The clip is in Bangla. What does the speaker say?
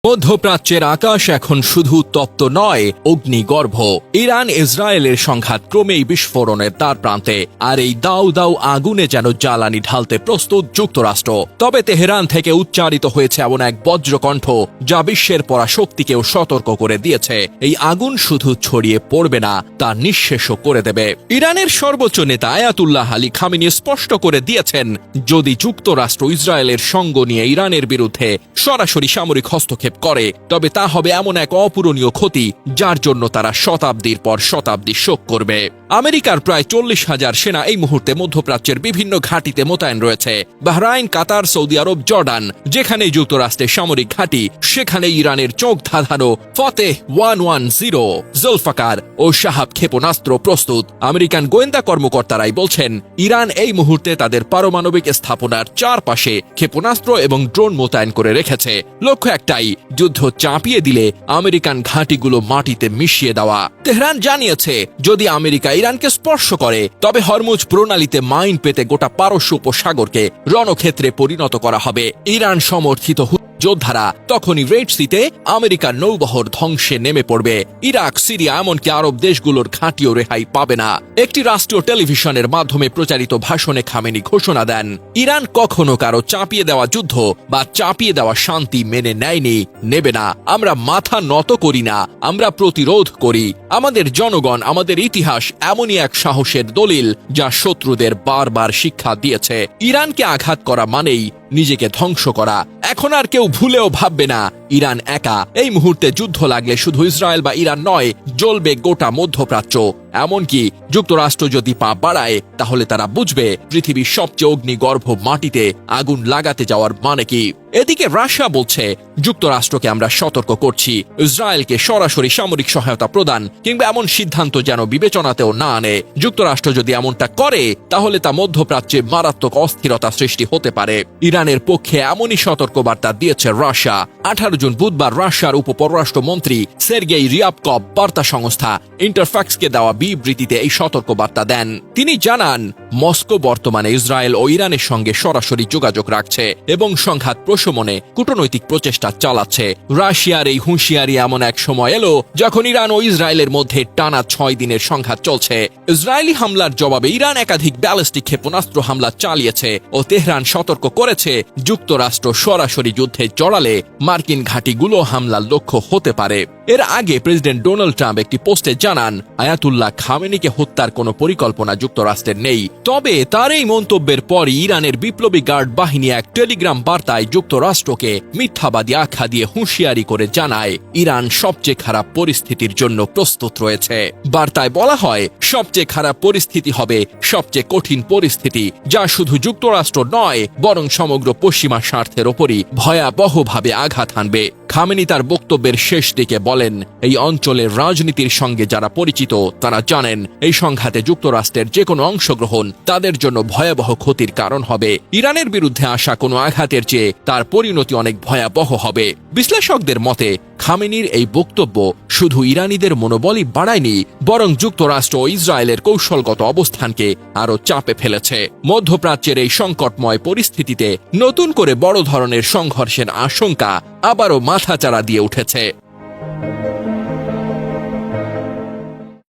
মধ্যপ্রাচ্যের আকাশ এখন শুধু তপ্ত নয়, অগ্নিগর্ভ। ইরান ইসরায়েলের সংঘাত ক্রমেই বিস্ফোরণের দ্বার প্রান্তে, আর এই দাউ দাউ আগুনে যেন জ্বালানি ঢালতে প্রস্তুত যুক্তরাষ্ট্র। তবে তেহরান থেকে উচ্চারিত হয়েছে এমন এক বজ্রকণ্ঠ যা বিশ্বের পরাশক্তিকেও সতর্ক করে দিয়েছে, এই আগুন শুধু ছড়িয়ে পড়বে না, তা নিঃশেষও করে দেবে। ইরানের সর্বোচ্চ নেতা আয়াতুল্লাহ আলী খামেনি স্পষ্ট করে দিয়েছেন, যদি যুক্তরাষ্ট্র ইসরায়েলের সঙ্গ নিয়ে ইরানের বিরুদ্ধে সরাসরি সামরিক হস্তক্ষেপ করে, তবে তা হবে এমন এক অপূরণীয় ক্ষতি যার জন্য তারা শতাব্দীর পর শতাব্দী শোক করবে। আমেরিকার প্রায় 40,000 সেনা এই মুহূর্তে মধ্যপ্রাচ্যের বিভিন্ন ঘাঁটিতে মোতায়েন রয়েছে। বাহরাইন, কাতার, সৌদি আরব, জর্ডান, যেখানে যুক্তরাষ্ট্রের সামরিক ঘাঁটি সেখানে ইরানের চোখ ধাঁধানো ফতেহ 110, জুলফাকার ও শাহাব ক্ষেপণাস্ত্র প্রস্তুত। আমেরিকান গোয়েন্দা কর্মকর্তারাই বলছেন, ইরান এই মুহূর্তে তাদের পারমাণবিক স্থাপনার চারপাশে ক্ষেপণাস্ত্র এবং ড্রোন মোতায়েন করে রেখেছে। লক্ষ্য একটাই, যুদ্ধ চাপিয়ে দিলে আমেরিকান ঘাঁটিগুলো মাটিতে মিশিয়ে দেওয়া। তেহরান জানিয়েছে, যদি আমেরিকা ইরানকে স্পর্শ করে তবে হরমুজ প্রণালীতে মাইন পেতে গোটা পারস্য উপসাগরকে রণক্ষেত্রে পরিণত করা হবে। ইরান সমর্থিত যোদ্ধারা তখনই রেড সিতে আমেরিকার নৌবহর ধ্বংসে নেমে পড়বে। ইরাক, সিরিয়া, এমনকি আরব দেশগুলোর ঘাঁটিও রেহাই পাবে না। একটি রাষ্ট্রীয় টেলিভিশনের মাধ্যমে প্রচারিত ভাষণে খামেনি ঘোষণা দেন, ইরান কখনো কারো চাপিয়ে দেওয়া যুদ্ধ বা চাপিয়ে দেওয়া শান্তি মেনে নেয়নি, নেবে না। আমরা মাথা নত করি না, আমরা প্রতিরোধ করি। আমাদের জনগণ, আমাদের ইতিহাস এমনই এক সাহসের দলিল যা শত্রুদের বারবার শিক্ষা দিয়েছে। ইরানকে আঘাত করা মানেই নিজেকে ধ্বংস করা। এখন আর কেউ ভুলেও ভাববে না ইরান একা। এই মুহূর্তে যুদ্ধ লাগলে শুধু ইসরায়েল বা ইরান নয়, জ্বলবে গোটা মধ্যপ্রাচ্য। এমনকি যুক্তরাষ্ট্র যদি পা বাড়ায়, তাহলে তারা বুঝবে পৃথিবীর সবচেয়ে অগ্নিগর্ভ মাটিতে আগুন লাগাতে যাওয়ার মানে কি। এদিকে রাশিয়া বলছে, যুক্তরাষ্ট্রকে আমরা সতর্ক করছি, ইসরায়েলকে সরাসরি সামরিক সহায়তা প্রদান কিংবা এমন সিদ্ধান্ত যেন বিবেচনাতেও না আনে। যুক্তরাষ্ট্র যদি এমনটা করে, তাহলে তা মধ্যপ্রাচ্যে মারাত্মক অস্থিরতা সৃষ্টি হতে পারে। ইরানের পক্ষে এমনই সতর্কবার্তা দিয়েছে রাশিয়া। 18 জুন বুধবার রাশিয়ার উপপররাষ্ট্রমন্ত্রী সের্গেই রিয়াবকভ বার্তা সংস্থা ইন্টারফ্যাক্সকে দেওয়া বিবৃতিতে এই সতর্কবার্তা দেন। তিনি জানান, মস্কো বর্তমানে ইসরায়েল ও ইরানের সঙ্গে সরাসরি যোগাযোগ রাখছে এবং সংঘাত প্রশমনে কূটনৈতিক প্রচেষ্টা চালাচ্ছে। রাশিয়ার এই হুঁশিয়ারি এমন এক সময় এলো যখন ইরান ও ইসরায়েলের মধ্যে টানা 6 দিনের সংঘাত চলছে। ইসরায়েলি হামলার জবাবে ইরান একাধিক ব্যালিস্টিক ক্ষেপণাস্ত্র হামলা চালিয়েছে ও তেহরান সতর্ক করেছে, যুক্তরাষ্ট্র সরাসরি যুদ্ধে জড়ালে মার্কিন ঘাঁটিগুলো হামলার লক্ষ্য হতে পারে। এর আগে প্রেসিডেন্ট ডোনাল্ড ট্রাম্প একটি পোস্টে জানান, আয়াতুল্লাহ খামেনিকে হত্যার কোনো পরিকল্পনা যুক্তরাষ্ট্রের নেই। তবে তার এই মন্তব্যের পরই ইরানের বিপ্লবী গার্ড বাহিনী এক টেলিগ্রাম বার্তায় যুক্তরাষ্ট্রকে মিথ্যাবাদী আখ্যা দিয়ে হুঁশিয়ারি করে জানায়, ইরান সবচেয়ে খারাপ পরিস্থিতির জন্য প্রস্তুত রয়েছে। বার্তায় বলা হয়, সবচেয়ে খারাপ পরিস্থিতি হবে সবচেয়ে কঠিন পরিস্থিতি, যা শুধু যুক্তরাষ্ট্র নয় বরং সমগ্র পশ্চিমা স্বার্থের ওপরই ভয়াবহভাবে আঘাত হানবে। খামেনি তার বক্তব্যের শেষ দিকে বলেন, এই অঞ্চলের রাজনীতির সঙ্গে যারা পরিচিত তারা জানেন, এই সংঘাতে যুক্তরাষ্ট্রের যে কোনো অংশগ্রহণ তাদের জন্য ভয়াবহ ক্ষতির কারণ হবে। ইরানের বিরুদ্ধে আসা কোনো আঘাতের চেয়ে তার পরিণতি অনেক ভয়াবহ হবে। বিশ্লেষকদের মতে, খামেনির এই বক্তব্য শুধু ইরানিদের মনোবলই বাড়ায়নি, বরং যুক্তরাষ্ট্র ও ইসরায়েলের কৌশলগত অবস্থানকে আরো চাপে ফেলেছে। মধ্যপ্রাচ্যের এই সংকটময় পরিস্থিতিতে নতুন করে বড় ধরনের সংঘর্ষের আশঙ্কা আবারও মাথাচাড়া দিয়ে উঠেছে।